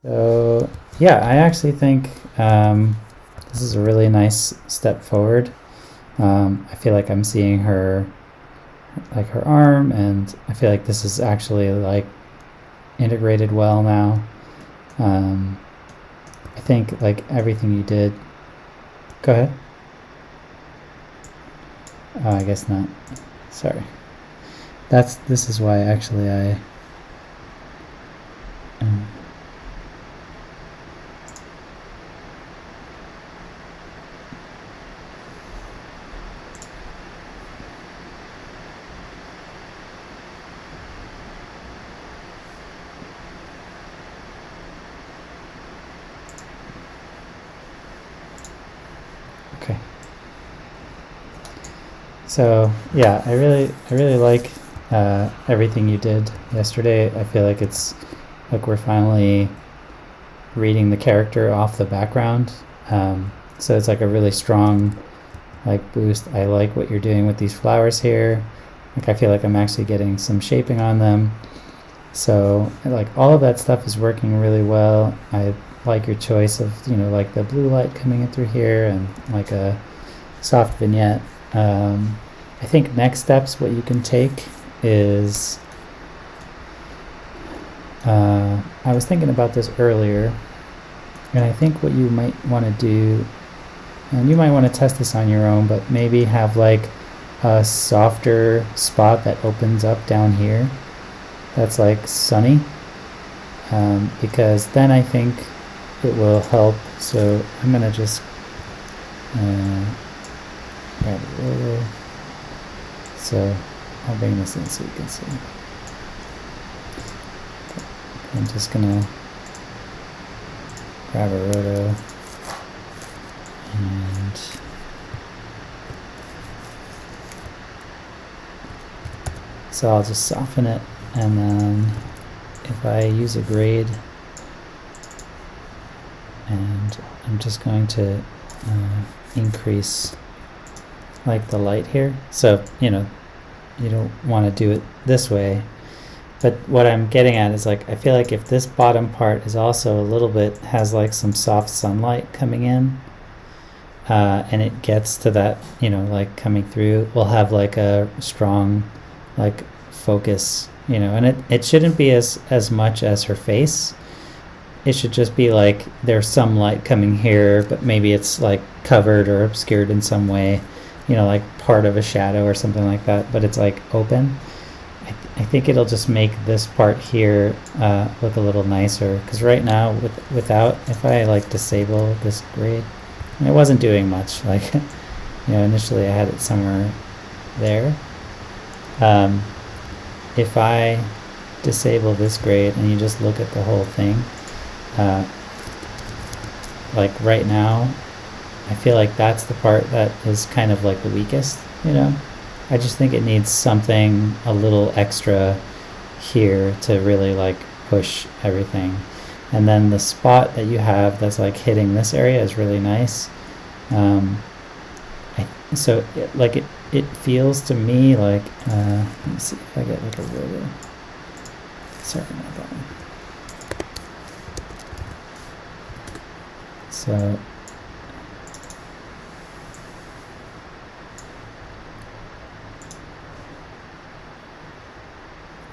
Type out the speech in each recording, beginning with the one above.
So yeah, I actually think this is a really nice step forward. I feel like I'm seeing her, like her arm, and I feel like this is actually like integrated well now. I think like everything you did. Go ahead. Oh, I guess not. Sorry. This is why actually I. Okay. So yeah, I really like everything you did yesterday. I feel like it's like we're finally reading the character off the background. So it's like a really strong like boost. I like what you're doing with these flowers here. Like I feel like I'm actually getting some shaping on them. So like all of that stuff is working really well. I like your choice of, like the blue light coming in through here and like a soft vignette. I think next steps, what you can take is, I was thinking about this earlier, and I think what you might want to do, and you might want to test this on your own, but maybe have like a softer spot that opens up down here that's like sunny, because then I think it will help. So I'm going to just grab a roller. So I'll bring this in so you can see. I'm just gonna grab a roto and so I'll just soften it, and then if I use a grade, and I'm just going to increase like the light here. So you don't want to do it this way, but what I'm getting at is like I feel like if this bottom part is also a little bit has like some soft sunlight coming in, and it gets to that, like coming through, we'll have like a strong like focus, and it shouldn't be as much as her face. It should just be like there's some light coming here, but maybe it's like covered or obscured in some way, like part of a shadow or something like that, but it's like open. I think it'll just make this part here look a little nicer, because right now without, if I like disable this grade, and it wasn't doing much, like initially I had it somewhere there. If I disable this grade and you just look at the whole thing, like right now I feel like that's the part that is kind of like the weakest. I just think it needs something a little extra here to really like push everything. And then the spot that you have that's like hitting this area is really nice. So it feels to me like, let me see if I get like a rotor. Sorry about that one. So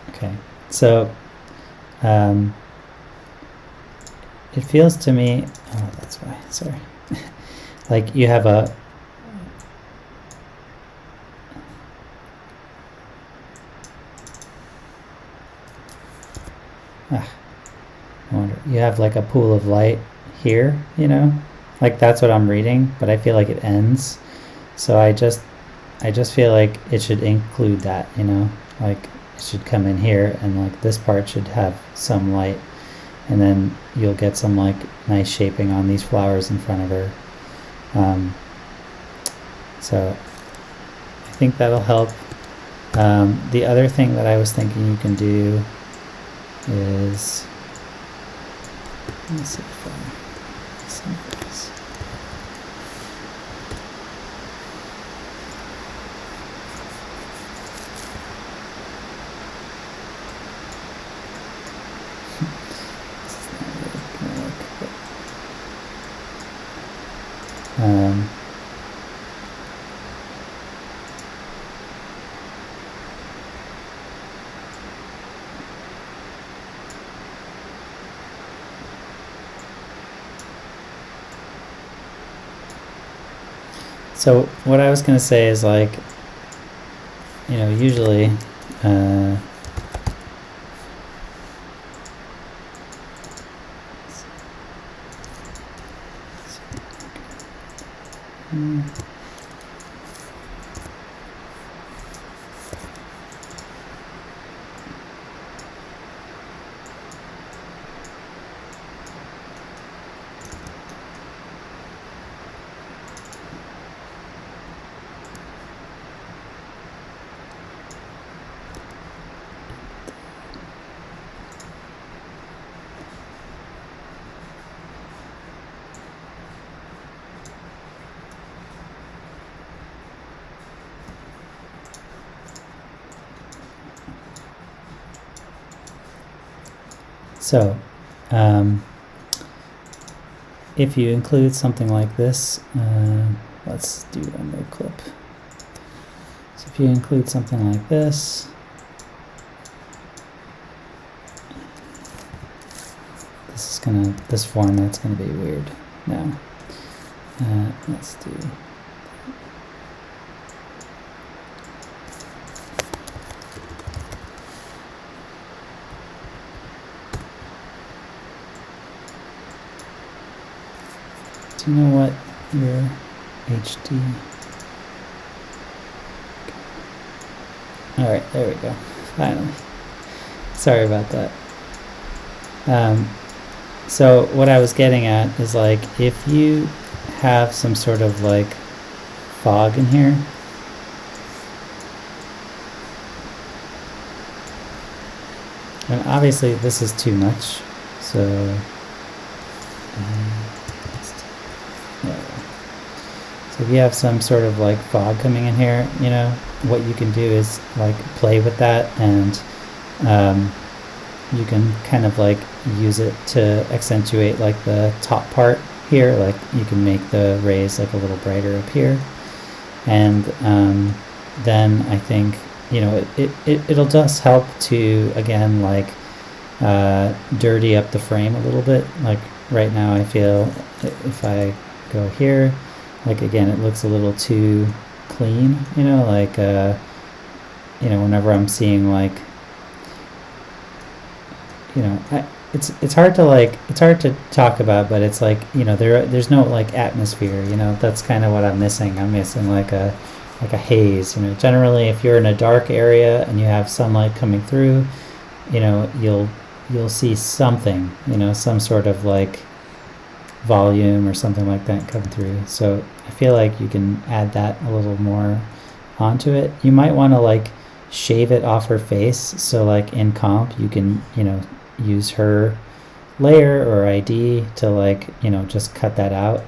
okay, so it feels to me, oh, that's why, sorry. Like you have a, I wonder, you have like a pool of light here, like that's what I'm reading, but I feel like it ends. So I just feel like it should include that, like it should come in here, and like this part should have some light, and then you'll get some like nice shaping on these flowers in front of her. So I think that'll help. The other thing that I was thinking you can do is, let me see if I see this. So what I was going to say is like, you know, usually so if you include something like this, let's do one more clip. So if you include something like this, this format's gonna be weird now. Let's do. Do you know what your HD? All right, there we go. Finally. Sorry about that. So what I was getting at is like if you have some sort of like fog in here, and obviously this is too much, so if you have some sort of like fog coming in here, you know, what you can do is like play with that, and you can kind of like use it to accentuate like the top part here. Like you can make the rays like a little brighter up here, and then I think, you know, it'll just help to, again, like dirty up the frame a little bit. Like right now I feel if I go here, like again, it looks a little too clean, you know, like you know, whenever I'm seeing like, you know, it's hard to talk about, but it's like, you know, there's no like atmosphere, you know. That's kind of what I'm missing. I'm missing like a haze, you know. Generally, if you're in a dark area and you have sunlight coming through, you know, you'll see something, you know, some sort of like volume or something like that come through. So I feel like you can add that a little more onto it. You might want to like shave it off her face, so like in comp you can, you know, use her layer or ID to like, you know, just cut that out,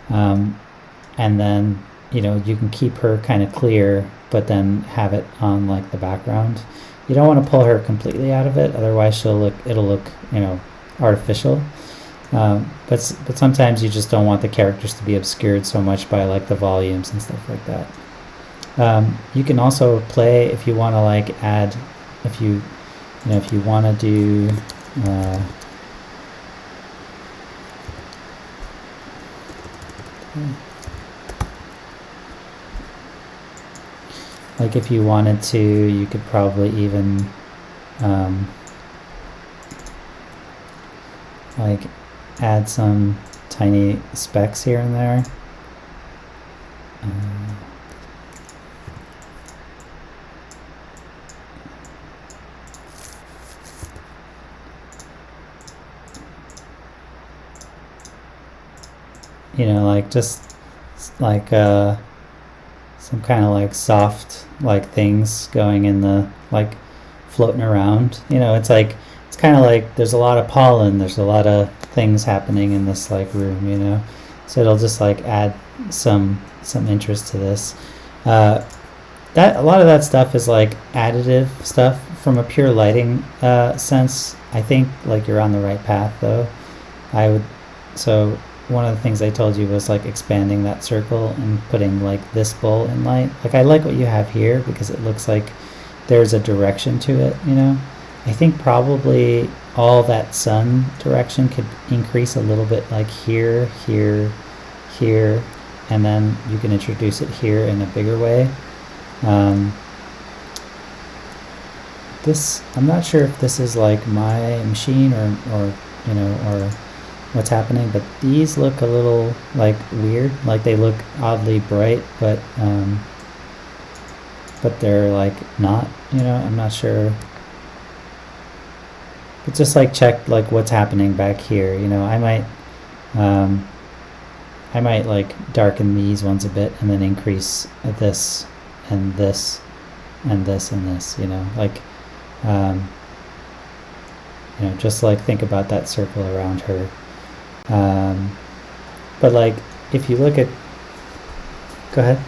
and then, you know, you can keep her kind of clear but then have it on like the background. You don't want to pull her completely out of it, otherwise it'll look, you know, artificial. But sometimes you just don't want the characters to be obscured so much by like the volumes and stuff like that. You can also play if you want to like add, if you want to do like if you wanted to, you could probably even like add some tiny specks here and there. You know, like just like some kind of like soft like things going in the, like floating around, you know. It's like, it's kind of like there's a lot of pollen, there's a lot of things happening in this like room, you know. So it'll just like add some interest to this. That a lot of that stuff is like additive stuff. From a pure lighting sense, I think like you're on the right path though. So one of the things I told you was like expanding that circle and putting like this bowl in light. Like I like what you have here because it looks like there's a direction to it, you know. I think probably all that sun direction could increase a little bit, like here, here, here, and then you can introduce it here in a bigger way. This, I'm not sure if this is like my machine or you know, or what's happening, but these look a little like weird, like they look oddly bright, but they're like not, you know, I'm not sure. But just like check like what's happening back here, you know. I might like darken these ones a bit and then increase this and this and this and this, you know, like you know, just like think about that circle around her. But like if you look at, go ahead.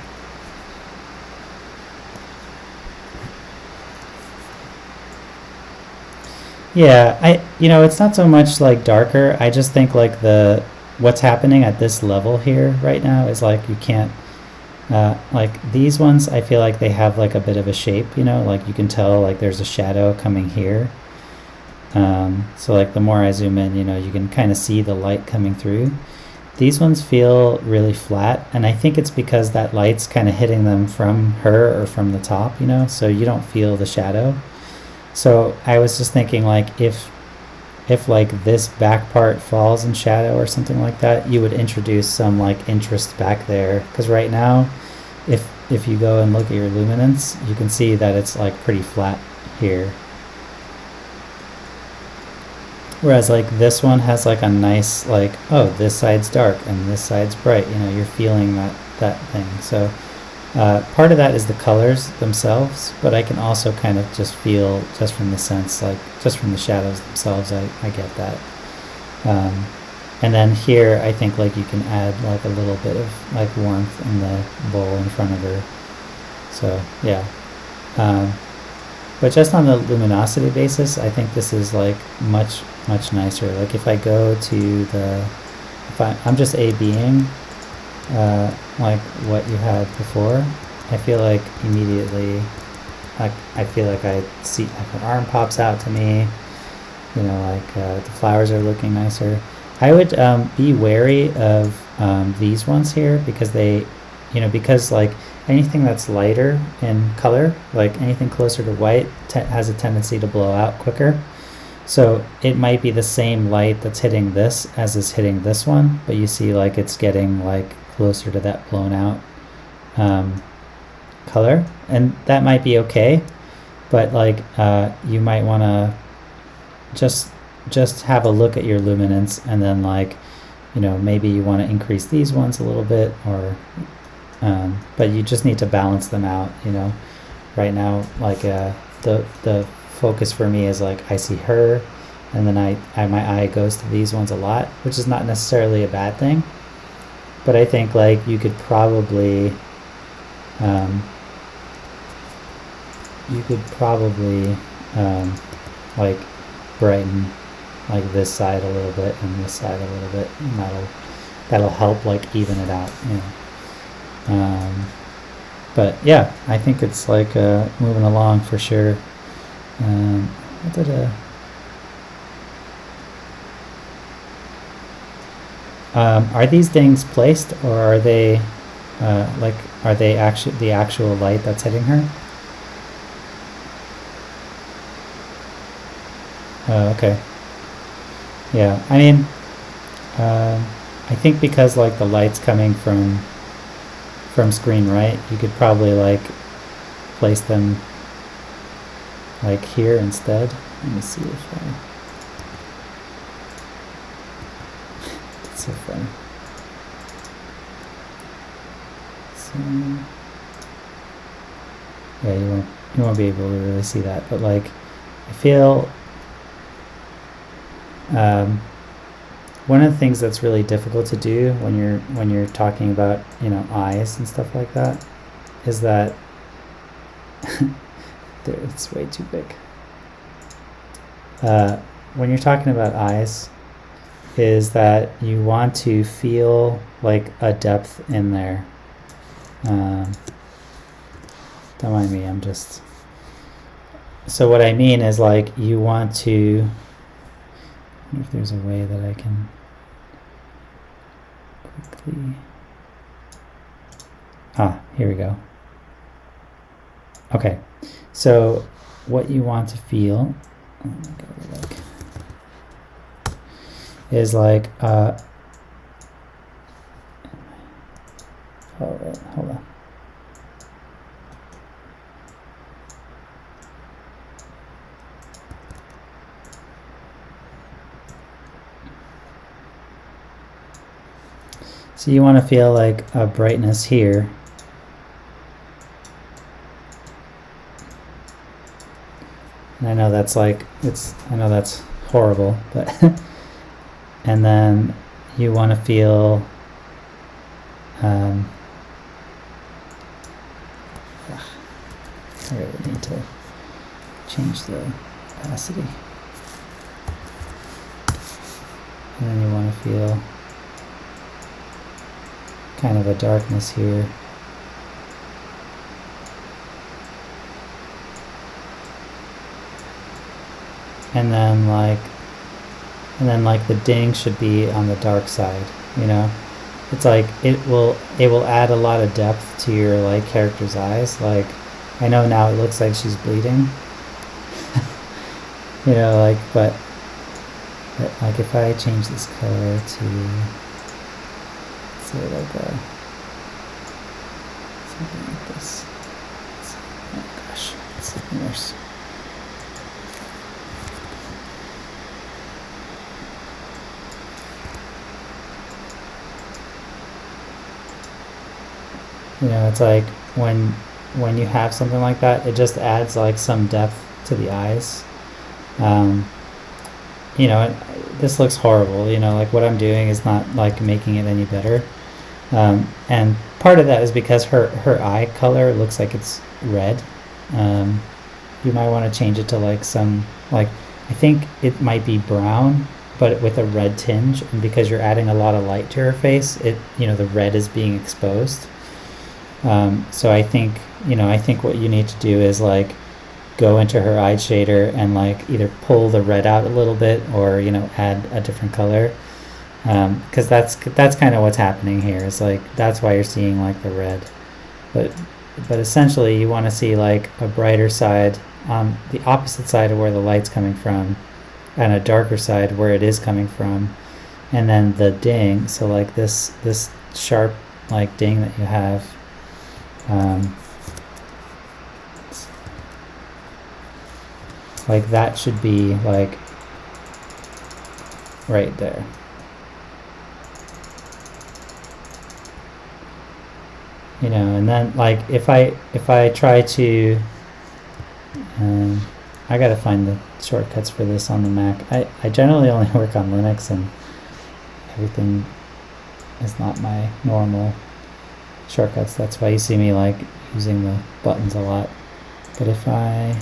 Yeah, you know, it's not so much like darker. I just think like what's happening at this level here right now is like you can't, like these ones, I feel like they have like a bit of a shape, you know, like you can tell like there's a shadow coming here. So like the more I zoom in, you know, you can kind of see the light coming through. These ones feel really flat, and I think it's because that light's kind of hitting them from her or from the top, you know, so you don't feel the shadow. So I was just thinking like if like this back part falls in shadow or something like that, you would introduce some like interest back there, because right now if you go and look at your luminance, you can see that it's like pretty flat here. Whereas like this one has like a nice like, oh, this side's dark and this side's bright, you know, you're feeling that thing. So part of that is the colors themselves, but I can also kind of just feel just from the sense, like just from the shadows themselves, I get that. And then here I think like you can add like a little bit of like warmth in the bowl in front of her. So yeah. But just on the luminosity basis, I think this is like much nicer. Like if I go to I'm just A-Bing like what you had before, I feel like immediately, like I feel like I see like her arm pops out to me, you know, like the flowers are looking nicer. I would be wary of these ones here, because they, you know, because like anything that's lighter in color, like anything closer to white, has a tendency to blow out quicker. So it might be the same light that's hitting this as is hitting this one, but you see like it's getting like closer to that blown out color, and that might be okay, but like you might want to just have a look at your luminance, and then like, you know, maybe you want to increase these ones a little bit, or but you just need to balance them out, you know. Right now, like the focus for me is like I see her, and then my eye goes to these ones a lot, which is not necessarily a bad thing, but I think like you could probably like brighten like this side a little bit and this side a little bit, and that'll help like even it out, you know. But yeah, I think it's like moving along for sure. Are these things placed, or are they are they actually the actual light that's hitting her? Oh, okay. Yeah, I mean, I think because like the light's coming from screen right, you could probably like place them like here instead. Let me see if it's so funny. So yeah, you won't be able to really see that, but like I feel one of the things that's really difficult to do when you're talking about, you know, eyes and stuff like that, is that it's way too big. When you're talking about eyes, is that you want to feel like a depth in there. Don't mind me, I'm just... So what I mean is like you want to... I wonder if there's a way that I can quickly... Here we go. Okay, so what you want to feel is like, oh, wait, hold on. So you want to feel like a brightness here. And I know that's like, I know that's horrible, but and then you want to feel I really need to change the opacity. And then you want to feel kind of a darkness here. And then like the ding should be on the dark side, you know? It's like it will add a lot of depth to your like character's eyes. Like I know now it looks like she's bleeding. You know, like but like if I change this color to say like something like this. Oh gosh, it's even worse. You know, it's like when you have something like that, it just adds like some depth to the eyes. You know, this looks horrible. You know, like what I'm doing is not like making it any better. And part of that is because her eye color looks like it's red. You might want to change it to like some, like, I think it might be brown, but with a red tinge. And because you're adding a lot of light to her face, you know, the red is being exposed. So I think what you need to do is like go into her eye shader and like either pull the red out a little bit or, you know, add a different color. Because that's kind of what's happening here. Is like that's why you're seeing like the red, but essentially you want to see like a brighter side on the opposite side of where the light's coming from, and a darker side where it is coming from, and then the ding. So like this sharp like ding that you have. Like that should be like right there. You know, and then like if I try to I gotta find the shortcuts for this on the Mac. I generally only work on Linux, and everything is not my normal shortcuts. That's why you see me like using the buttons a lot. But if I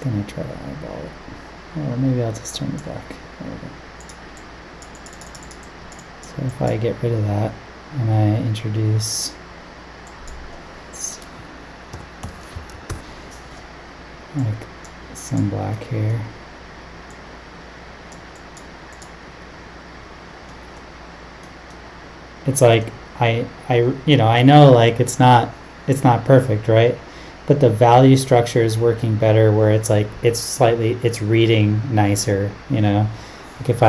gonna try to eyeball it. Or maybe I'll just turn it back. There we go. So if I get rid of that and I introduce like some black here. It's like I know like it's not perfect, right? But the value structure is working better where it's like it's reading nicer, you know. Like if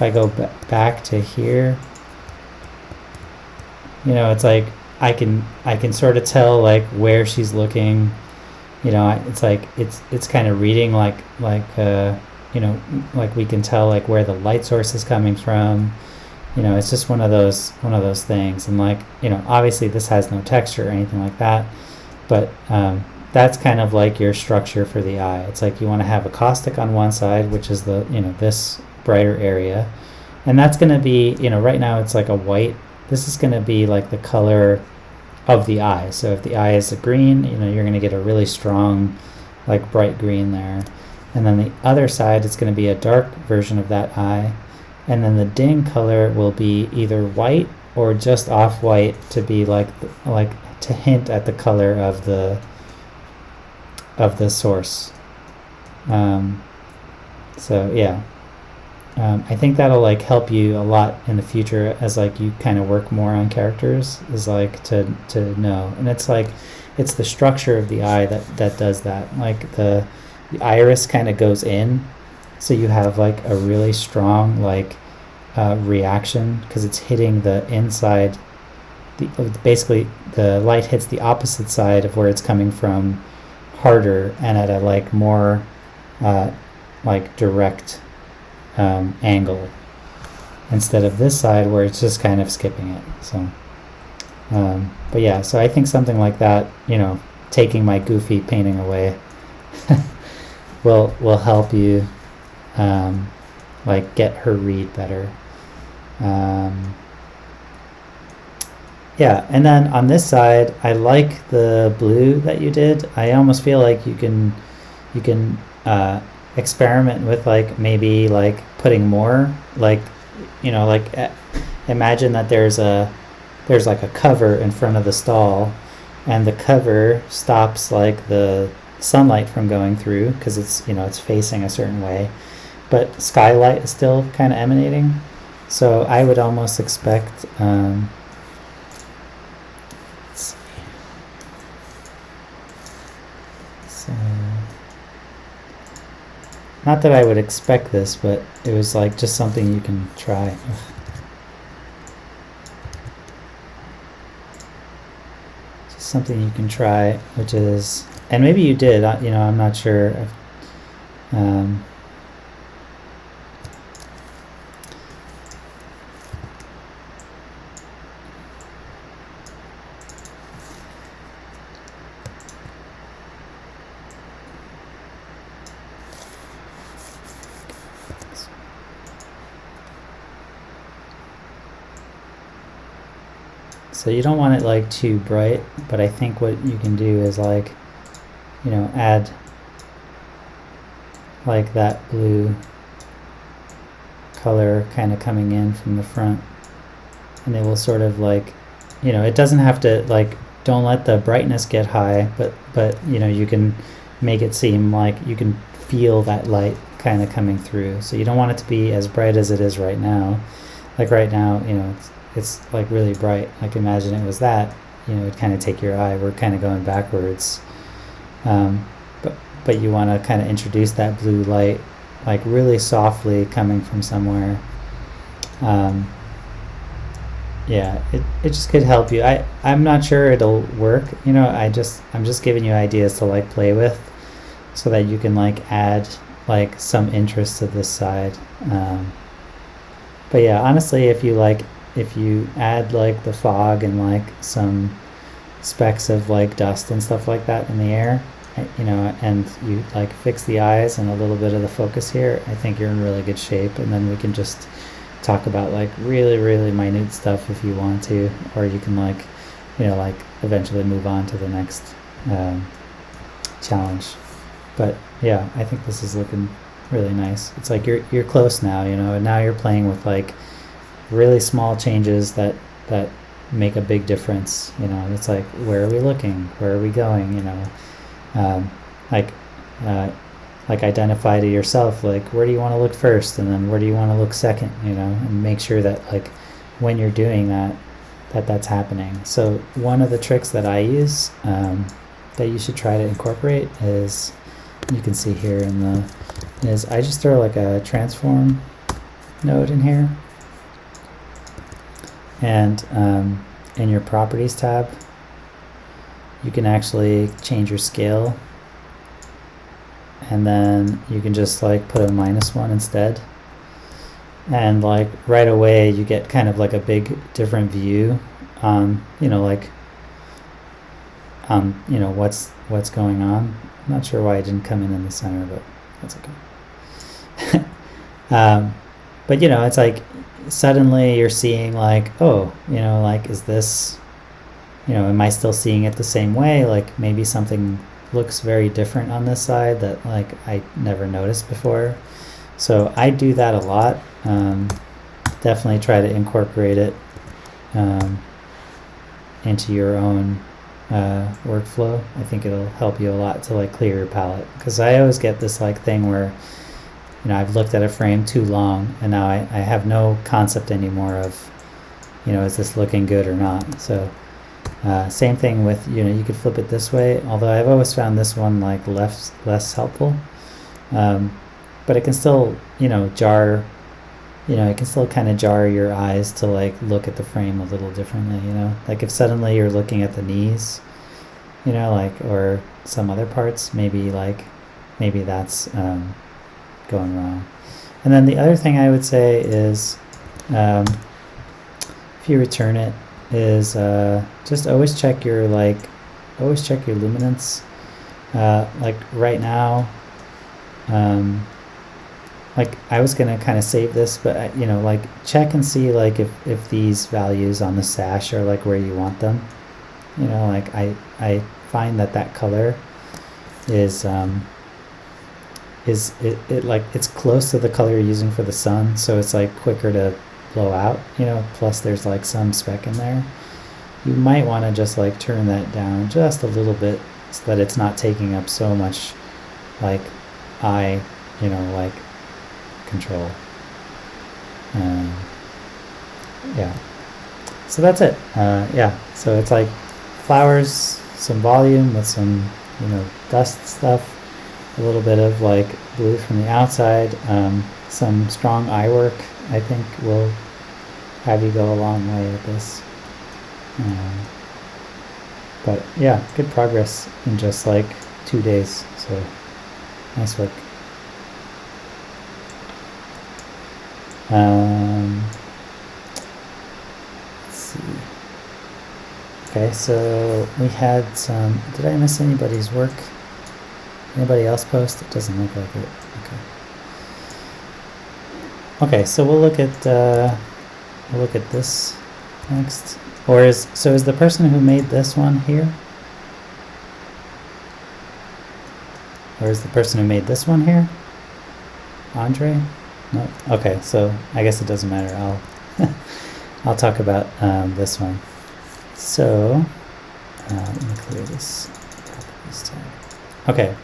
I go back to here, you know, it's like I can sort of tell like where she's looking, you know. It's like it's kind of reading like you know, like we can tell like where the light source is coming from. You know, it's just one of those things. And like, you know, obviously this has no texture or anything like that, but that's kind of like your structure for the eye. It's like you want to have a caustic on one side, which is the, you know, this brighter area, and that's going to be, you know, right now it's like a white. This is going to be like the color of the eye. So if the eye is a green, you know, you're going to get a really strong, like bright green there. And then the other side, it's going to be a dark version of that eye. and then the ding color will be either white or just off-white to be like to hint at the color of the source. So yeah, I think that'll like help you a lot in the future as like you kind of work more on characters, is like to know. And it's like it's the structure of the eye that does that. Like the iris kind of goes in, so you have like a really strong like reaction because it's hitting the inside. Basically the light hits the opposite side of where it's coming from harder and at a like more like direct angle, instead of this side where it's just kind of skipping it. So but yeah, so I think something like that, you know, taking my goofy painting away will help you like get her read better. Yeah, and then on this side, I like the blue that you did. I almost feel like you can experiment with like maybe like putting more, like, you know, like imagine that there's like a cover in front of the stall, and the cover stops like the sunlight from going through because it's, you know, it's facing a certain way, but skylight is still kind of emanating. So I would almost expect not that I would expect this, but it was like just something you can try. Just something you can try, which is, and maybe you did, you know, I'm not sure. So you don't want it like too bright, but I think what you can do is like, you know, add like that blue color kind of coming in from the front, and it will sort of like, you know, it doesn't have to like, don't let the brightness get high, but you know, you can make it seem like you can feel that light kind of coming through. So you don't want it to be as bright as it is right now. Like right now, you know, it's like really bright. Like imagine it was that, you know, it'd kind of take your eye. We're kind of going backwards. But you want to kind of introduce that blue light like really softly coming from somewhere. Yeah, it just could help you. I'm not sure it'll work, you know. I'm just giving you ideas to like play with so that you can like add like some interest to this side. But yeah, honestly, if you add like the fog and like some specks of like dust and stuff like that in the air, you know, and you like fix the eyes and a little bit of the focus here, I think you're in really good shape. And then we can just talk about like really, really minute stuff if you want to, or you can like, you know, like eventually move on to the next challenge. But yeah, I think this is looking really nice. It's like you're close now, you know, and now you're playing with like really small changes that make a big difference. You know, it's like, where are we looking? Where are we going? You know, like identify to yourself, like, where do you want to look first, and then where do you want to look second? You know, and make sure that like when you're doing that's happening. So one of the tricks that I use that you should try to incorporate is, you can see here is I just throw like a transform node in here. And in your properties tab, you can actually change your scale, and then you can just like put a -1 instead, and like right away you get kind of like a big different view on, you know, like you know, what's going on. I'm not sure why it didn't come in the center, but that's okay. But you know, it's like suddenly you're seeing like, oh, you know, like, is this, you know, am I still seeing it the same way? Like maybe something looks very different on this side that like I never noticed before. So I do that a lot. definitely try to incorporate it into your own workflow. I think it'll help you a lot to like clear your palette, because I always get this like thing where, you know, I've looked at a frame too long and now I have no concept anymore of, you know, is this looking good or not. So same thing with, you know, you could flip it this way, although I've always found this one like less helpful, but it can still, you know, jar, you know, it can still kind of jar your eyes to like look at the frame a little differently, you know, like if suddenly you're looking at the knees, you know, like, or some other parts, maybe that's going wrong. And then the other thing I would say is, if you return it, is just always check your luminance. Like right now, like I was gonna kind of save this, but you know, like check and see like if these values on the sash are like where you want them. You know, like I find that color is it like it's close to the color you're using for the sun, so it's like quicker to blow out, you know, plus there's like some speck in there. You might want to just like turn that down just a little bit so that it's not taking up so much like eye, you know, like control. Yeah, so that's it. Yeah, so it's like flowers, some volume with some, you know, dust stuff, a little bit of like blue from the outside, some strong eye work I think will have you go a long way with this. But yeah, good progress in just like 2 days, so nice work. Let's see. Okay, so we had some, did I miss anybody's work? Anybody else post? It doesn't look like it. Okay, so we'll look at this next. Or is the person who made this one here? Or is the person who made this one here? Andre? No. Okay, so I guess it doesn't matter. I'll talk about this one. So let me clear this tab. Okay.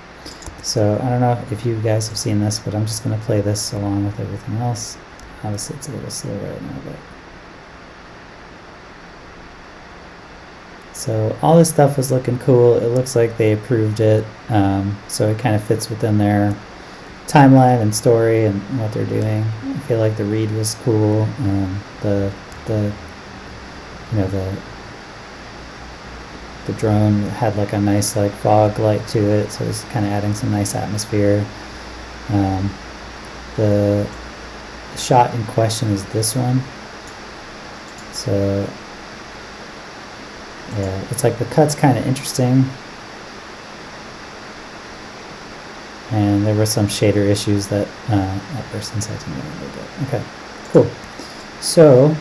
So I don't know if you guys have seen this, but I'm just going to play this along with everything else. Obviously it's a little slow right now, but so all this stuff was looking cool. It looks like they approved it, so it kind of fits within their timeline and story and what they're doing. I feel like the read was cool. The drone had like a nice like fog light to it, so it's kind of adding some nice atmosphere. The shot in question is this one. So yeah, it's like the cut's kind of interesting, and there were some shader issues that that person said to me a little bit. Okay, cool. So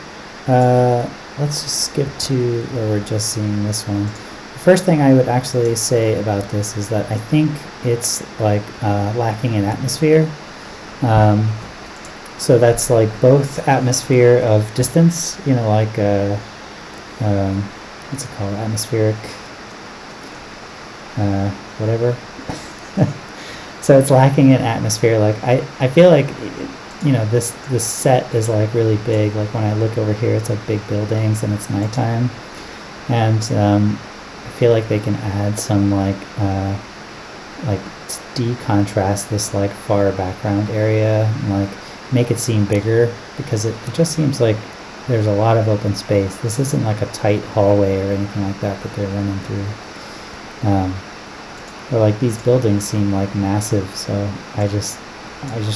let's just skip to where we're just seeing this one. The first thing I would actually say about this is that I think it's like lacking in atmosphere. So that's like both atmosphere of distance, you know, like what's it called, atmospheric whatever. So it's lacking in atmosphere. Like I feel like, you know, this set is like really big. Like when I look over here, it's like big buildings and it's nighttime, and I feel like they can add some like decontrast this like far background area and like make it seem bigger, because it just seems like there's a lot of open space. This isn't like a tight hallway or anything like that they're running through. Or like these buildings seem like massive, so I just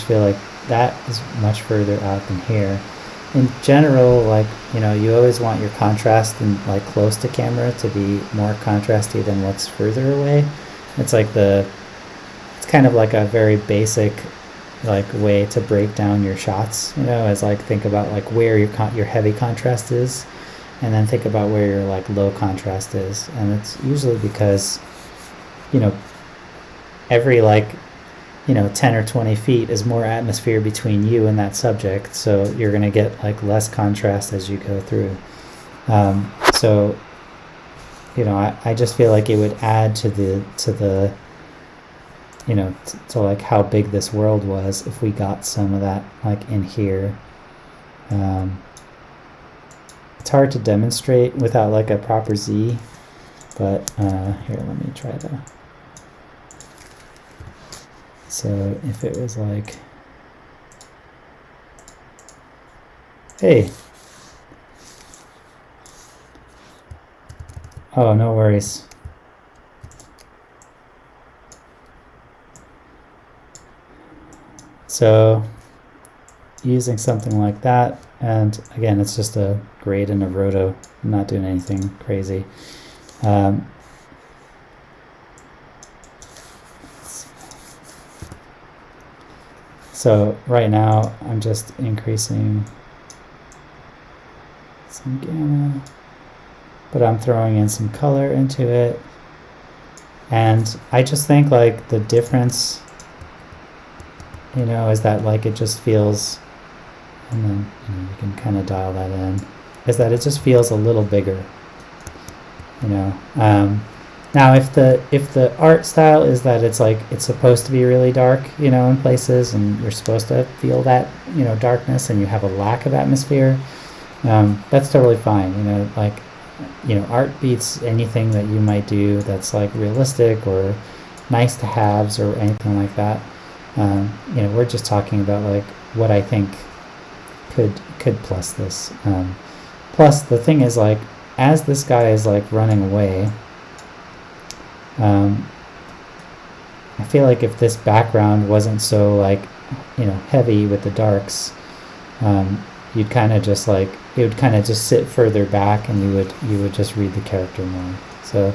feel like that is much further out than here. In general, like, you know, you always want your contrast and like close to camera to be more contrasty than what's further away. It's like it's kind of like a very basic like way to break down your shots, you know, as like think about like where your heavy contrast is, and then think about where your like low contrast is. And it's usually because, you know, every like 10 or 20 feet is more atmosphere between you and that subject, so you're going to get like less contrast as you go through. So I just feel like it would add to the to like how big this world was if we got some of that like in here. It's hard to demonstrate without like a proper Z, but here, let me try to. So if it was like, hey, oh, no worries. So using something like that, and again, it's just a grade and a roto. I'm not doing anything crazy. So right now I'm just increasing some gamma, but I'm throwing in some color into it. And I just think like the difference, is that like it just feels, and then you can kind of dial that in, is that it just feels a little bigger. Now if the art style is that it's like it's supposed to be really dark, in places, and you're supposed to feel that darkness, and you have a lack of atmosphere, that's totally fine. Art beats anything that you might do that's like realistic or nice to haves or anything like that. We're just talking about like what I think could plus this. Plus the thing is, like, as this guy is like running away, I feel like if this background wasn't so like heavy with the darks, you'd kind of just like, it would kind of just sit further back, and you would just read the character more. So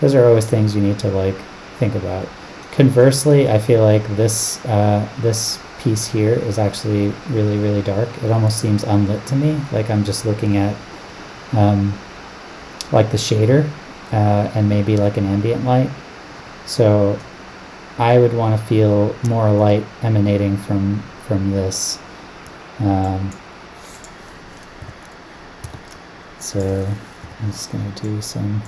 those are always things you need to like think about. Conversely, I feel like this piece here is actually really, really dark. It almost seems unlit to me, like I'm just looking at like the shader and maybe like an ambient light. So I would want to feel more light emanating from this. So I'm just going to do some.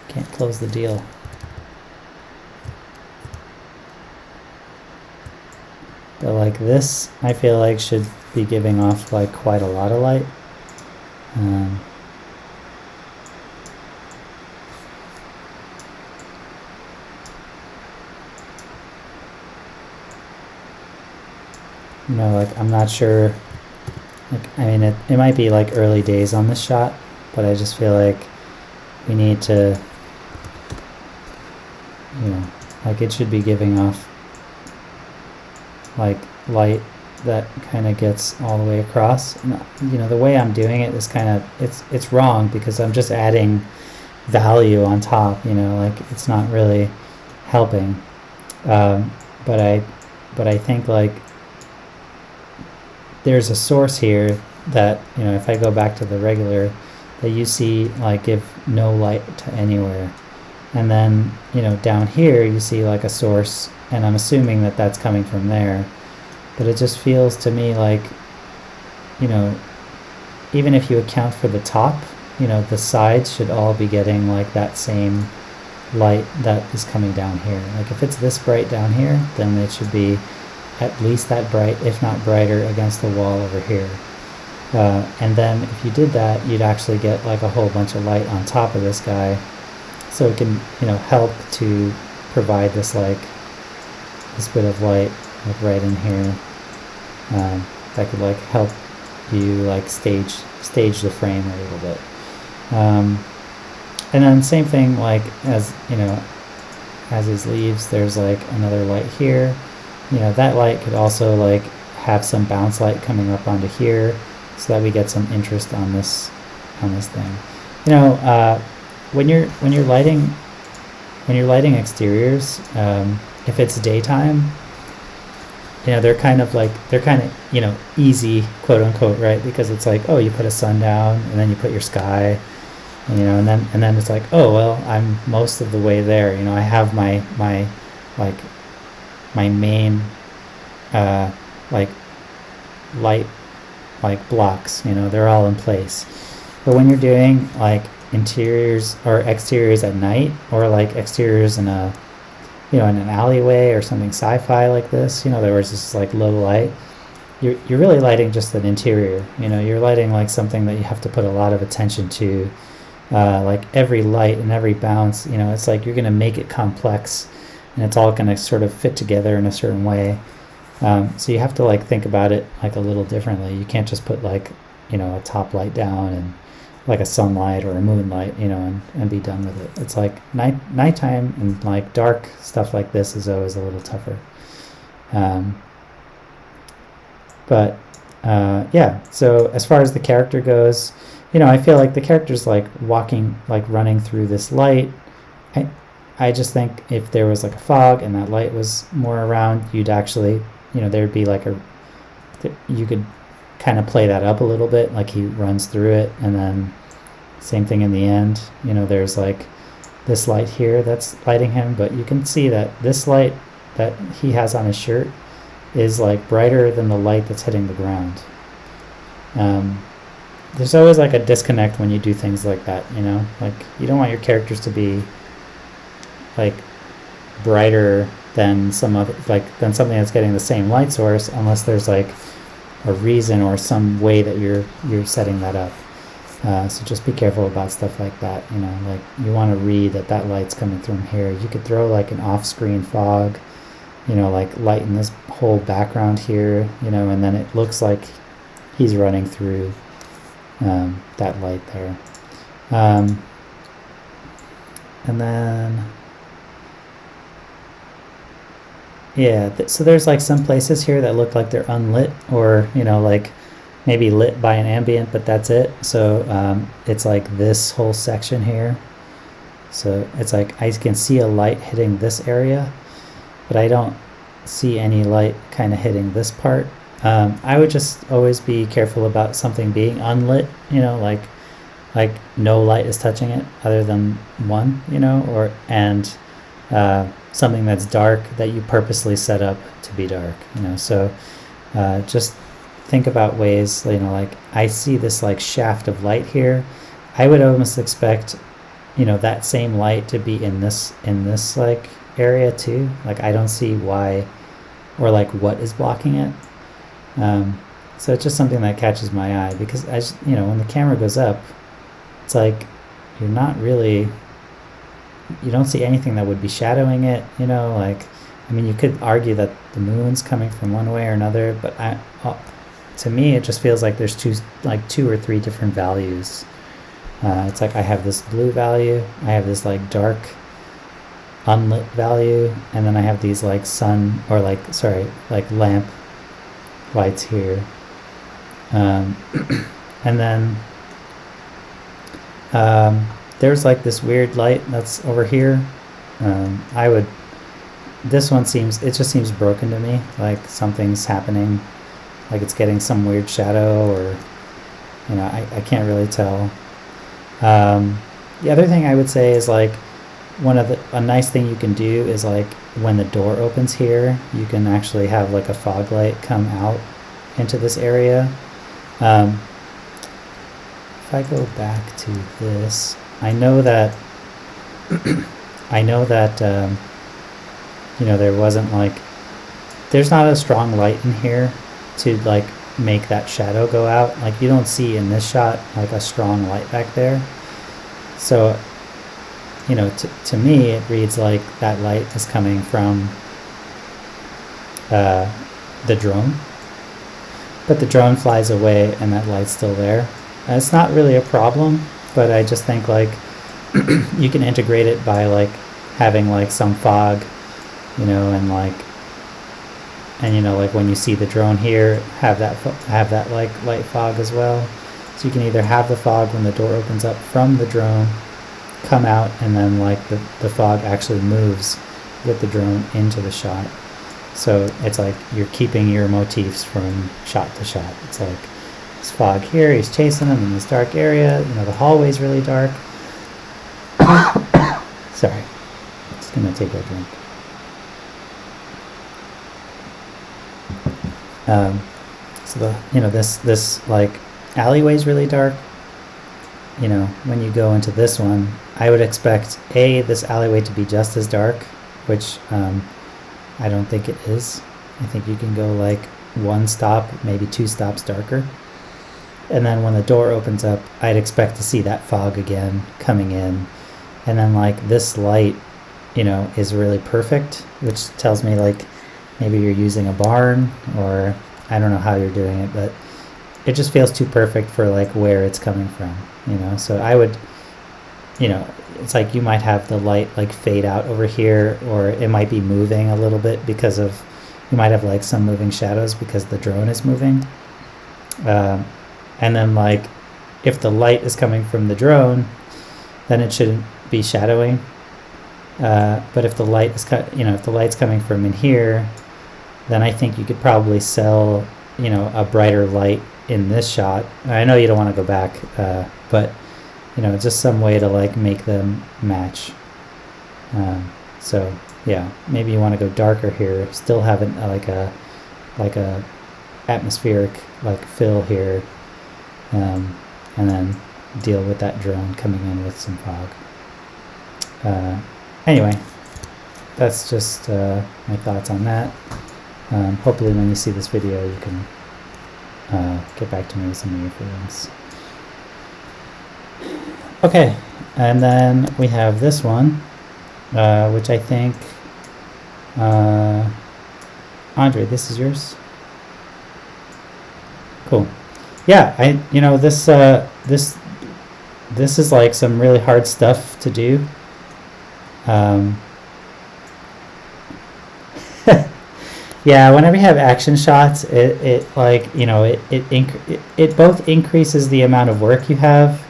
Can't close the deal. But like this, I feel like should be giving off like quite a lot of light. Like I'm not sure. Like, I mean, it might be like early days on this shot, but I just feel like we need to, like it should be giving off like light that kind of gets all the way across. And, the way I'm doing it is kind of, it's wrong because I'm just adding value on top, like it's not really helping. But I think like there's a source here that, if I go back to the regular, that you see like give no light to anywhere. And then, down here you see like a source, and I'm assuming that that's coming from there. But it just feels to me like, even if you account for the top, the sides should all be getting like that same light that is coming down here. Like if it's this bright down here, then it should be at least that bright, if not brighter, against the wall over here. And then if you did that, you'd actually get like a whole bunch of light on top of this guy. So it can, help to provide this like, this bit of light like right in here. That could like help you like stage the frame a little bit. And then same thing, like as his leaves, there's like another light here. That light could also like have some bounce light coming up onto here, so that we get some interest on this thing. When you're lighting exteriors, if it's daytime, they're kind of easy, quote unquote, right? Because it's like, oh, you put a sun down and then you put your sky, and then it's like, oh, well, I'm most of the way there. I have my main like light blocks, they're all in place. But when you're doing like interiors or exteriors at night, or like exteriors in a in an alleyway or something sci-fi like this, there was just like low light, you're really lighting just an interior. You're lighting like something that you have to put a lot of attention to, like every light and every bounce. It's like you're going to make it complex, and it's all going to sort of fit together in a certain way. So you have to like think about it like a little differently. You can't just put like a top light down and like a sunlight or a moonlight, and be done with it. It's like nighttime and like dark stuff like this is always a little tougher. But yeah, so as far as the character goes, I feel like the character's like running through this light. I just think if there was like a fog and that light was more around, you'd actually, there'd be like you could kind of play that up a little bit, like he runs through it, and then same thing in the end. There's like this light here that's lighting him, but you can see that this light that he has on his shirt is like brighter than the light that's hitting the ground. There's always like a disconnect when you do things like that, like you don't want your characters to be like brighter than something that's getting the same light source, unless there's like a reason or some way that you're setting that up. So just be careful about stuff like that. Like you want to read that light's coming from here. You could throw like an off-screen fog, like lighten this whole background here, and then it looks like he's running through that light there. And then yeah, so there's like some places here that look like they're unlit, or like maybe lit by an ambient, but that's it. So it's like this whole section here. So it's like I can see a light hitting this area, but I don't see any light kind of hitting this part. I would just always be careful about something being unlit, like no light is touching it other than one, and something that's dark that you purposely set up to be dark, so just think about ways, like I see this like shaft of light here. I would almost expect, that same light to be in this like area too. Like I don't see why, or like what is blocking it. So it's just something that catches my eye, because when the camera goes up, it's like you don't see anything that would be shadowing it, like, I mean, you could argue that the moon's coming from one way or another, but to me, it just feels like there's two or three different values. It's like I have this blue value, I have this like dark unlit value, and then I have these like like lamp lights here. And then there's like this weird light that's over here. This one just seems broken to me, like something's happening, like it's getting some weird shadow, or I can't really tell. The other thing I would say is like a nice thing you can do is like when the door opens here, you can actually have like a fog light come out into this area. If I go back to this, I know that there wasn't like, there's not a strong light in here to like make that shadow go out. Like you don't see in this shot like a strong light back there. So to me it reads like that light is coming from the drone, but the drone flies away and that light's still there. And it's not really a problem, but I just think like you can integrate it by like having like some fog, and like when you see the drone here, have that like light fog as well. So you can either have the fog when the door opens up from the drone come out, and then like the fog actually moves with the drone into the shot. So it's like you're keeping your motifs from shot to shot. It's like this fog here, he's chasing him in this dark area. You know, the hallway's really dark. Sorry, just gonna take a drink. So the, you know, this like alleyway's really dark. You know, when you go into this one, I would expect this alleyway to be just as dark, which I don't think it is. I think you can go like 1 stop, maybe 2 stops darker. And then when the door opens up, I'd expect to see that fog again coming in. And then like this light, you know, is really perfect, which tells me like maybe you're using a barn, or I don't know how you're doing it, but it just feels too perfect for like where it's coming from, you know? So I would, you know, it's like you might have the light like fade out over here, or it might be moving a little bit because of, you might have like some moving shadows because the drone is moving. And then like if the light is coming from the drone, then it shouldn't be shadowing. But if the light is if the light's coming from in here, then I think you could probably sell, you know, a brighter light in this shot. I know you don't want to go back, but you know, just some way to like make them match. So yeah, maybe you want to go darker here, still have it like a atmospheric like fill here, and then deal with that drone coming in with some fog. Anyway, that's just my thoughts on that. Hopefully when you see this video you can get back to me with some of your feelings. Okay, and then we have this one, which I think, Andre, this is yours? Cool. Yeah, this is like some really hard stuff to do. Yeah, whenever you have action shots, it like, you know, it both increases the amount of work you have,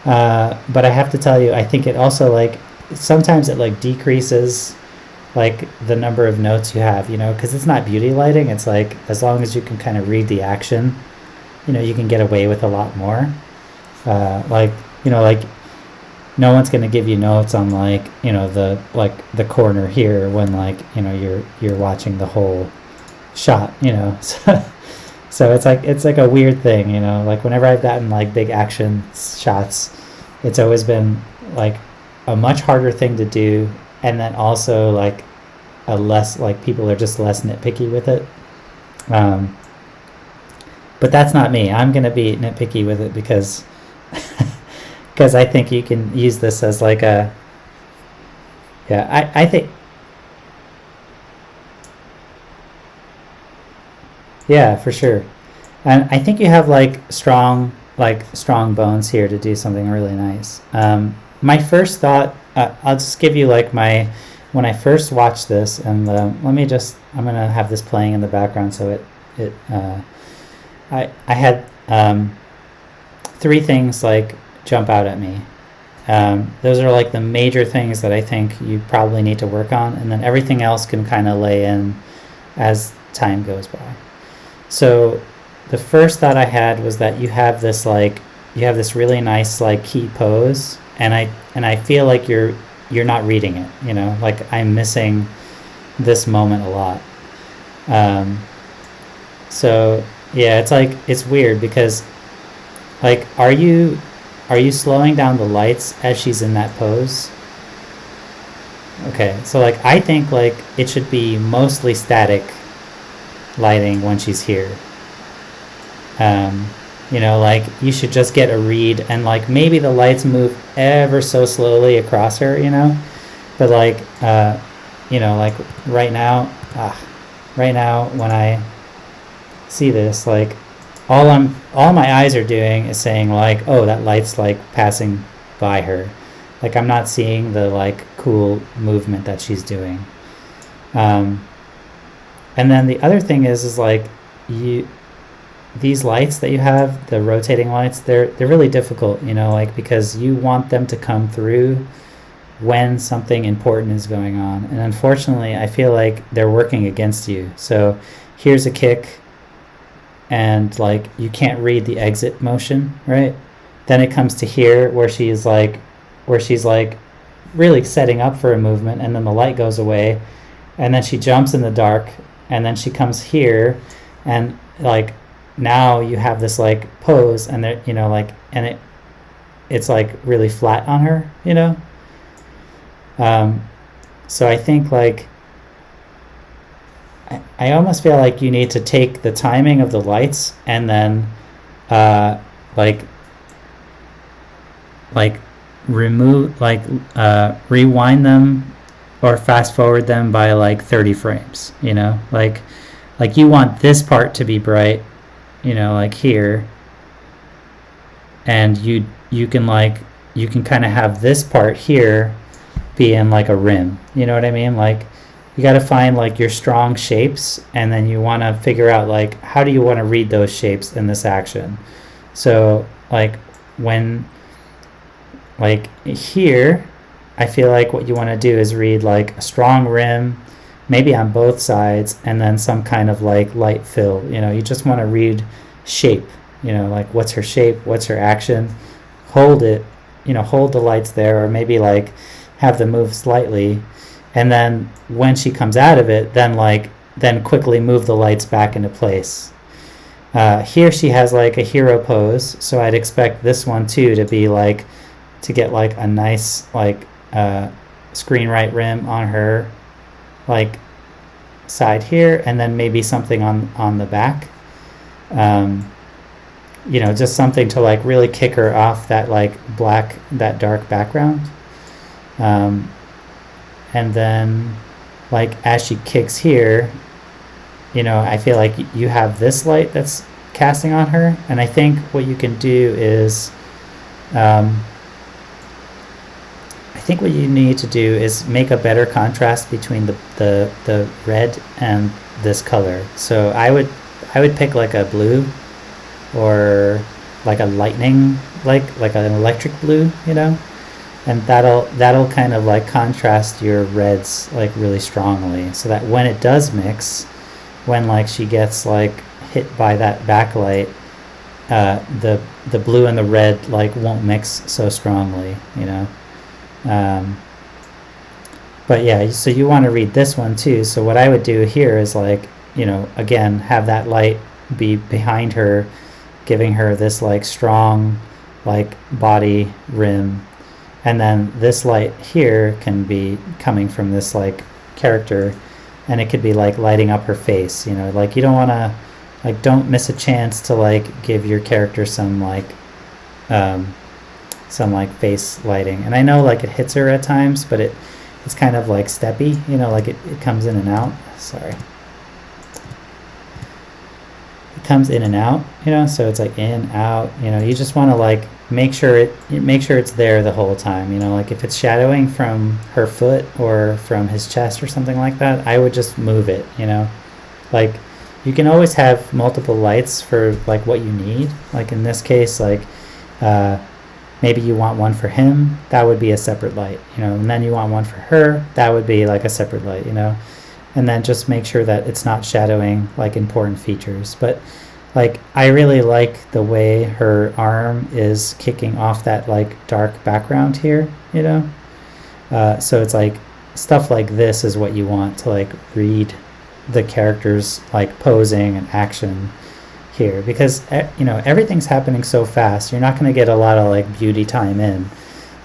but I have to tell you, I think it also like sometimes it like decreases like the number of notes you have, you know, because it's not beauty lighting. It's like as long as you can kind of read the action, you know, you can get away with a lot more. Like, you know, like no one's going to give you notes on like, you know, the corner here when like, you know, you're watching the whole shot, you know. So it's like a weird thing, you know, like whenever I've gotten like big action shots, it's always been like a much harder thing to do, and then also like a less, like people are just less nitpicky with it. But that's not me. I'm going to be nitpicky with it because because I think you can use this as like a, yeah, I think, yeah, for sure. And I think you have like strong bones here to do something really nice. My first thought, I'll just give you like when I first watched this, and I'm going to have this playing in the background so I had 3 things like jump out at me. Those are like the major things that I think you probably need to work on, and then everything else can kind of lay in as time goes by. So the first thought I had was that you have this really nice like key pose, and I feel like you're not reading it, you know, like I'm missing this moment a lot. So yeah, it's like, it's weird because like, are you slowing down the lights as she's in that pose? Okay, so like I think like it should be mostly static lighting when she's here. You know, like you should just get a read, and like maybe the lights move ever so slowly across her, you know, but like you know, like right now when I see this, like all my eyes are doing is saying like, oh, that light's like passing by her. Like I'm not seeing the like cool movement that she's doing. And then the other thing is like these lights that you have, the rotating lights, they're really difficult, you know, like because you want them to come through when something important is going on. And unfortunately, I feel like they're working against you. So here's a kick, and like you can't read the exit motion, right? Then it comes to here where she's like really setting up for a movement, and then the light goes away, and then she jumps in the dark, and then she comes here, and like now you have this like pose, and there, you know, like, and it's like really flat on her, you know. So I think like I almost feel like you need to take the timing of the lights and then like remove, like rewind them or fast forward them by like 30 frames, you know, like you want this part to be bright, you know, like here, and you can kind of have this part here be in like a rim, you know what I mean? Like you got to find like your strong shapes, and then you want to figure out like how do you want to read those shapes in this action. So like when like here, I feel like what you want to do is read like a strong rim, maybe on both sides, and then some kind of like light fill. You know, you just want to read shape, you know, like what's her shape, what's her action, hold it, you know, hold the lights there, or maybe like have them move slightly, and then when she comes out of it, then quickly move the lights back into place. Here she has like a hero pose, so I'd expect this one too to be like, to get like a nice like screen right rim on her like side here, and then maybe something on the back, you know, just something to like really kick her off that like that dark background. And then like as she kicks here, you know, I feel like you have this light that's casting on her, and I think what you can do is what you need to do is make a better contrast between the red and this color. So I would pick like a blue, or like a lightning, like an electric blue, you know, and that'll kind of like contrast your reds like really strongly, so that when it does mix, when like she gets like hit by that backlight, the blue and the red like won't mix so strongly, you know. But yeah, so you want to read this one too. So what I would do here is like, you know, again, have that light be behind her, giving her this like strong like body rim, and then this light here can be coming from this like character, and it could be like lighting up her face, you know, like you don't want to, like, don't miss a chance to like give your character some like face lighting. And I know like it hits her at times, but it's kind of like steppy, you know, like it comes in and out. Sorry. It comes in and out, you know, so it's like in, out, you know, you just want to like make sure it's there the whole time, you know, like if it's shadowing from her foot or from his chest or something like that, I would just move it, you know. Like you can always have multiple lights for like what you need. Like in this case, like maybe you want one for him, that would be a separate light, you know, and then you want one for her, that would be like a separate light, you know, and then just make sure that it's not shadowing like important features. But like I really like the way her arm is kicking off that like dark background here, you know. So it's like stuff like this is what you want to like read the characters like posing and action here, because you know, everything's happening so fast, you're not going to get a lot of like beauty time in,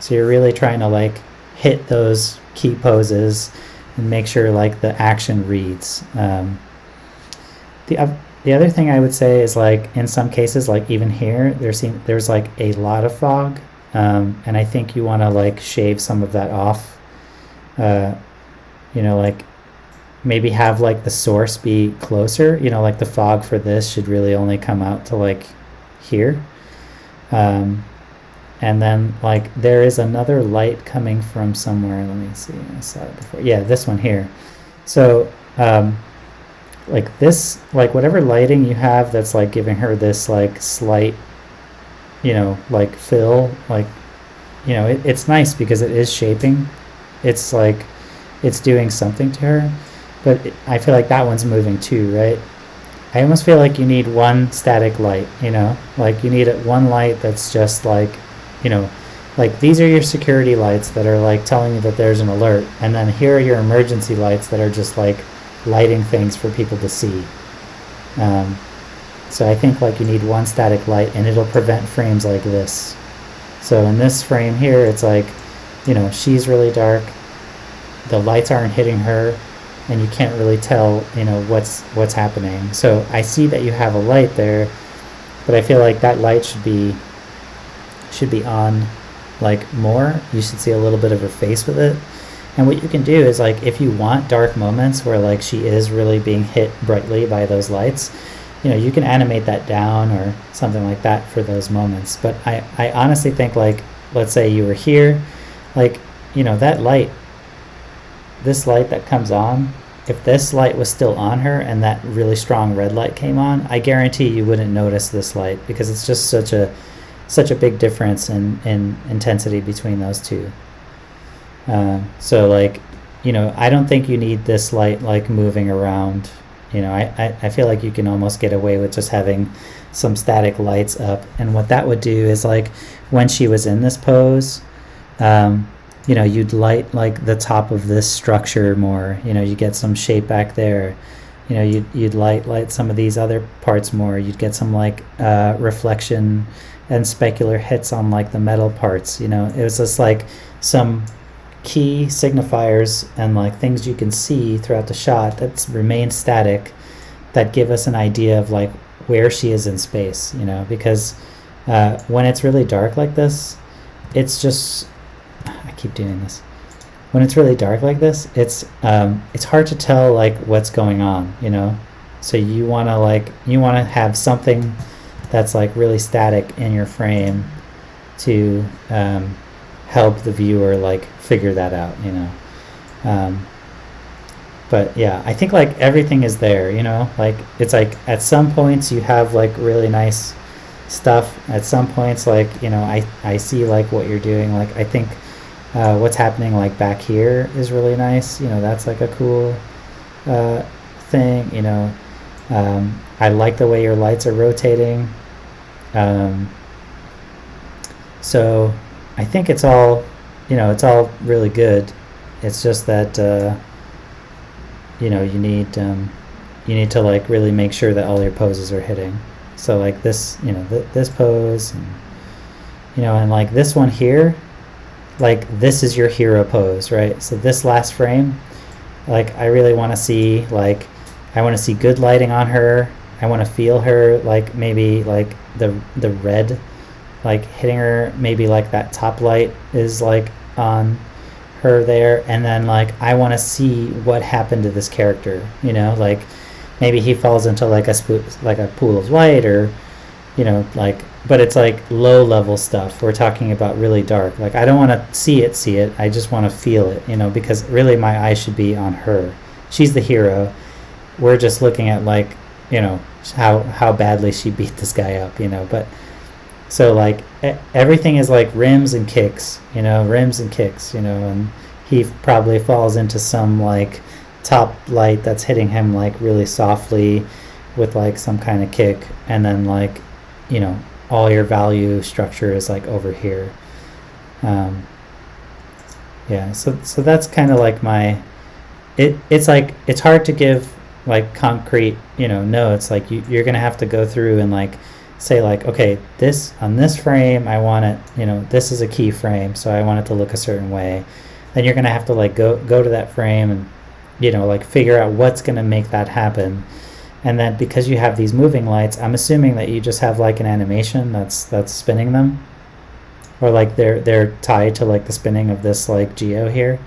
so you're really trying to like hit those key poses and make sure like the action reads. The other thing I would say is like in some cases, like even here there's like a lot of fog, and I think you want to like shave some of that off, you know, like maybe have like the source be closer, you know, like the fog for this should really only come out to like here, and then like there is another light coming from somewhere. Let me see, I saw it before. Yeah, this one here. So like this, like whatever lighting you have that's like giving her this like slight, you know, like fill, like, you know, it's nice because it is shaping it's like it's doing something to her, but I feel like that one's moving too, right? I almost feel like you need one static light, like you need one light that's just like, like these are your security lights that are like telling you that there's an alert, and then here are your emergency lights that are just like lighting things for people to see. So I think like you need one static light, and it'll prevent frames like this. So in this frame here, it's like, she's really dark, the lights aren't hitting her, and you can't really tell, what's happening. So I see that you have a light there, but I feel like that light should be on like more. You should see a little bit of her face with it. And what you can do is like, if you want dark moments where like she is really being hit brightly by those lights, you can animate that down or something like that for those moments. But I honestly think, like, let's say you were here, like, that light, this light that comes on, if this light was still on her and that really strong red light came on, I guarantee you wouldn't notice this light, because it's just such a big difference in intensity between those two. So like, I don't think you need this light like moving around. I feel like you can almost get away with just having some static lights up. And what that would do is, like, when she was in this pose, you'd light like the top of this structure more. You get some shape back there. You'd light some of these other parts more. You'd get some like reflection and specular hits on like the metal parts. It was just like some key signifiers and like things you can see throughout the shot that remain static, that give us an idea of like where she is in space. Because when it's really dark like this, it's just, I keep doing this. When it's really dark like this, it's hard to tell like what's going on. So you want to have something that's like really static in your frame to help the viewer like figure that out. But yeah, I think like everything is there. Like it's like at some points you have like really nice stuff. At some points, like, I see like what you're doing. Like I think what's happening like back here is really nice. That's like a cool thing. I like the way your lights are rotating. So I think it's all really good. It's just that you need to like really make sure that all your poses are hitting. So like this, this pose, and like this one here, like this is your hero pose, right? So this last frame, like I really want to see, like, I want to see good lighting on her. I want to feel her, like maybe like the red like hitting her, maybe like that top light is like on her there, and then like I want to see what happened to this character. Like maybe he falls into like a pool of light, or like, but it's like low level stuff. We're talking about really dark. Like I don't want to see it. I just want to feel it. Because really my eye should be on her. She's the hero. We're just looking at like how badly she beat this guy up. But so like everything is like rims and kicks. And he probably falls into some like top light that's hitting him like really softly with like some kind of kick, and then like all your value structure is like over here. So that's kind of like my it's like it's hard to give like concrete notes. Like you're gonna have to go through and like say like, okay, this on this frame I want it, this is a key frame, so I want it to look a certain way. Then you're gonna have to like go to that frame and like figure out what's gonna make that happen. And then because you have these moving lights, I'm assuming that you just have like an animation that's spinning them, or like they're tied to like the spinning of this like geo here.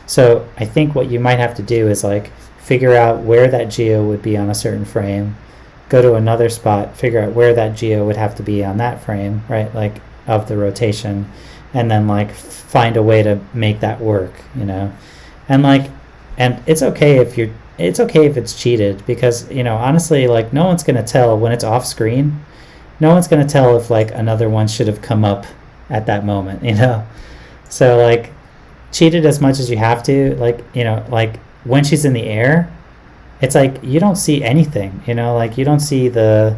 So I think what you might have to do is like figure out where that geo would be on a certain frame, go to another spot, figure out where that geo would have to be on that frame, right, like of the rotation, and then like find a way to make that work. And it's okay if it's cheated, because honestly, like no one's gonna tell when it's off screen. No one's gonna tell if like another one should have come up at that moment. So like cheat it as much as you have to. Like, like when she's in the air, it's like you don't see anything, like you don't see you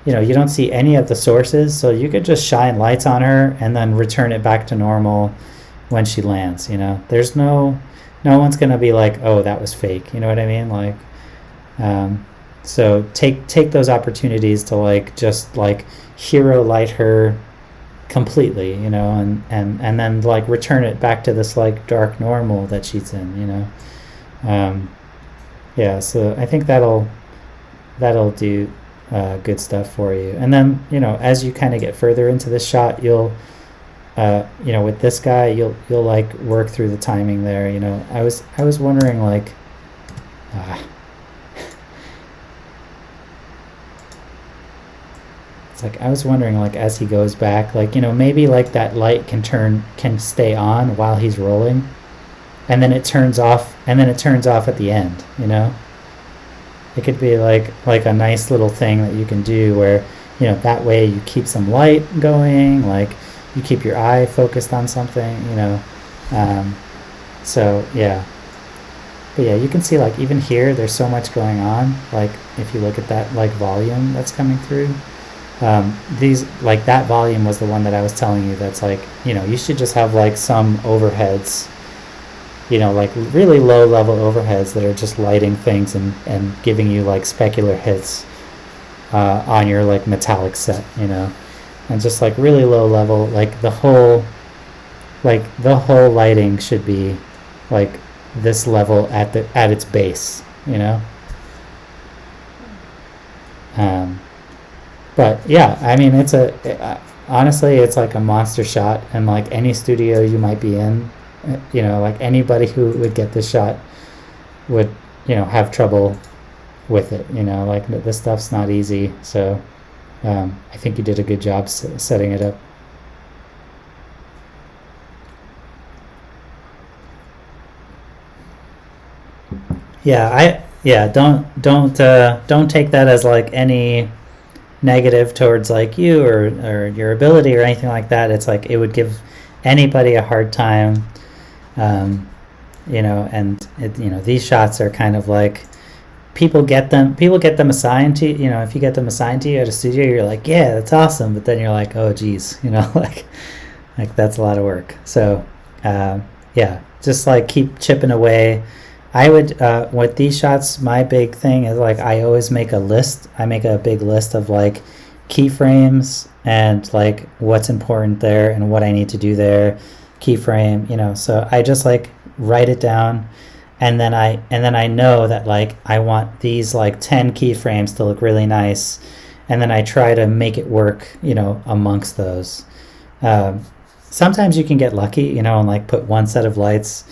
don't see any of the sources, so you could just shine lights on her and then return it back to normal when she lands. There's no one's gonna be like, oh, that was fake. You know what I mean? Like, so take those opportunities to like just like hero light her completely, and then like return it back to this like dark normal that she's in. Yeah, so I think that'll do good stuff for you. And then as you kind of get further into this shot, you'll with this guy, you'll like work through the timing there. I was wondering like it's like I was wondering like as he goes back, like maybe like that light can stay on while he's rolling, and then it turns off at the end. It could be like a nice little thing that you can do where that way you keep some light going, like you keep your eye focused on something. So yeah, but yeah, you can see like even here there's so much going on. Like if you look at that like volume that's coming through, these like that volume was the one that I was telling you that's like you should just have like some overheads, like really low level overheads that are just lighting things and giving you like specular hits on your like metallic set, and just like really low level, like the whole lighting should be like this level at its base, but yeah, I mean honestly it's like a monster shot, and like any studio you might be in, like anybody who would get this shot would have trouble with it. Like this stuff's not easy, so I think you did a good job setting it up. Don't take that as like any negative towards like you or your ability or anything like that. It's like it would give anybody a hard time, and these shots are kind of like people get them assigned to if you get them assigned to you at a studio, you're like, yeah, that's awesome, but then you're like, oh geez, like that's a lot of work. So yeah, just like keep chipping away. I would with these shots, my big thing is like I always make a list. I make a big list of like keyframes and like what's important there and what I need to do there, keyframe, so I just like write it down, and then I know that like I want these like 10 keyframes to look really nice, and then I try to make it work amongst those. Sometimes you can get lucky, and like put one set of lights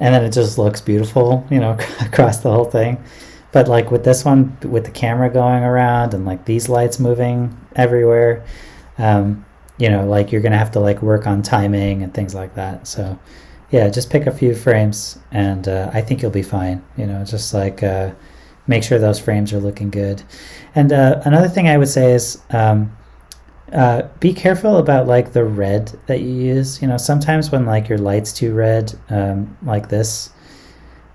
and then it just looks beautiful, across the whole thing. But like with this one, with the camera going around and like these lights moving everywhere, like you're gonna have to like work on timing and things like that. So yeah, just pick a few frames and I think you'll be fine. Just like make sure those frames are looking good. And another thing I would say is be careful about like the red that you use. Sometimes when like your light's too red, like this,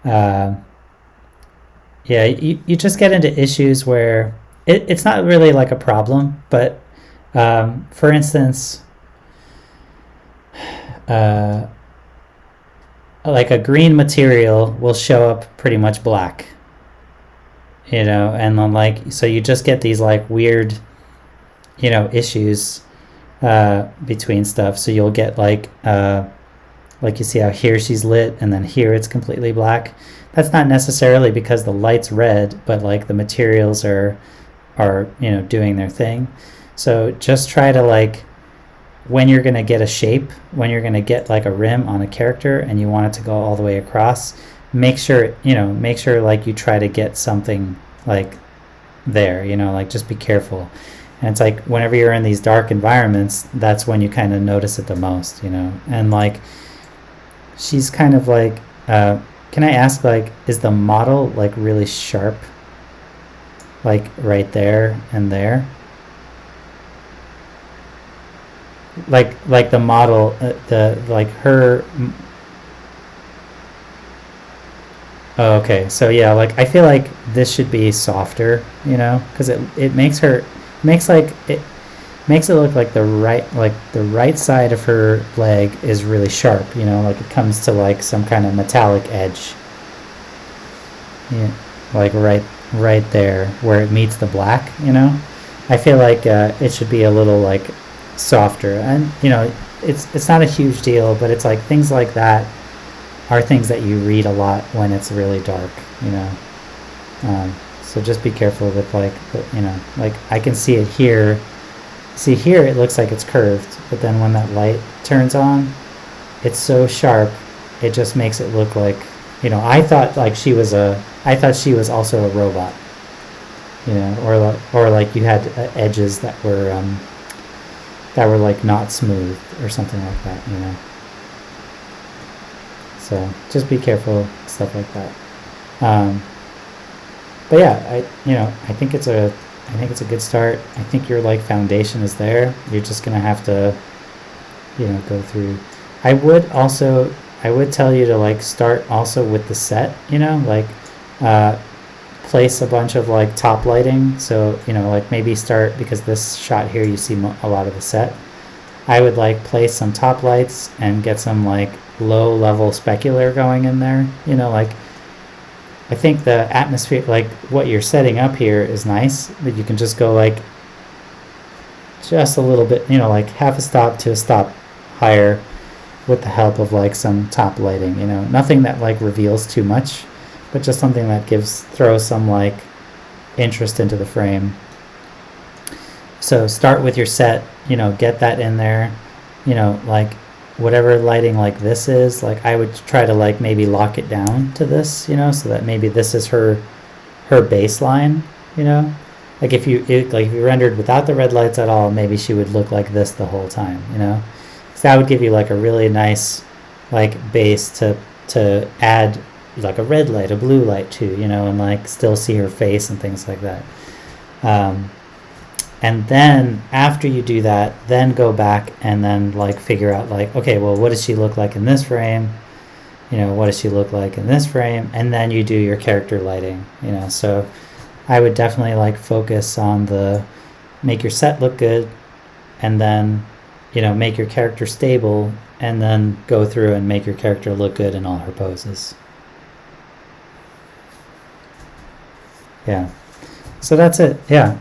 yeah, you just get into issues where it's not really like a problem, but for instance, like a green material will show up pretty much black, and then like, so you just get these like weird, issues between stuff. So you'll get like you see how here she's lit and then here it's completely black. That's not necessarily because the light's red, but like the materials are doing their thing. So just try to like, when you're going to get a shape, when you're going to get like a rim on a character and you want it to go all the way across, make sure like you try to get something like there, like just be careful. And it's like whenever you're in these dark environments, that's when you kind of notice it the most, and like she's kind of like, can I ask, like, is the model like really sharp, like right there and there? Like the model, the like her Oh, okay. So yeah, like I feel like this should be softer, you know, because it makes like it makes it look like the right side of her leg is really sharp, you know, like it comes to like some kind of metallic edge. Yeah, like right there where it meets the black, you know. I feel like it should be a little like softer, and you know, it's not a huge deal, but it's like things like that are things that you read a lot when it's really dark, you know. So just be careful with like you know, like I can see it here. See here, it looks like it's curved, but then when that light turns on, it's so sharp, it just makes it look like, you know, I thought she was also a robot, you know, or like you had edges that were like not smooth or something like that, you know. So just be careful, stuff like that. Um, but yeah, I think it's a good start. I think your like foundation is there. You're just gonna have to, you know, go through. I would tell you to like start also with the set, you know, like uh, place a bunch of like top lighting. So you know, like maybe start, because this shot here you see a lot of the set. I would like place some top lights and get some like low level specular going in there. You know, like I think the atmosphere, like what you're setting up here, is nice, but you can just go like just a little bit, you know, like half a stop to a stop higher with the help of like some top lighting. You know, nothing that like reveals too much, but just something that throws some like interest into the frame. So start with your set, you know, get that in there, you know, like whatever lighting like this is, like I would try to like maybe lock it down to this, you know, so that maybe this is her baseline, you know. Like if you rendered without the red lights at all, maybe she would look like this the whole time, you know. So that would give you like a really nice like base to add like a red light, a blue light too, you know, and like still see her face and things like that. Um, and then after you do that, then go back and then like figure out like, okay, well, what does she look like in this frame? You know, what does she look like in this frame? And then you do your character lighting, you know. So I would definitely like focus on the make your set look good, and then, you know, make your character stable, and then go through and make your character look good in all her poses. Yeah. So that's it. Yeah.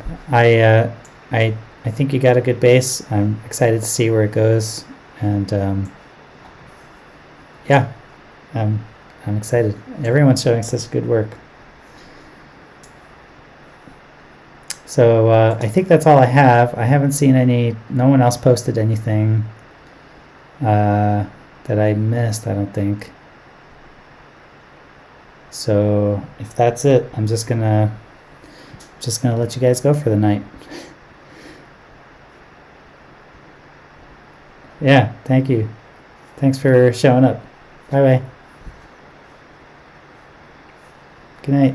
I think you got a good base. I'm excited to see where it goes, and yeah, um, I'm excited. Everyone's showing such good work. So I think that's all I have. I haven't seen no one else posted anything that I missed, I don't think. So if that's it, I'm just gonna let you guys go for the night. Yeah, thank you. Thanks for showing up. Bye bye. Good night.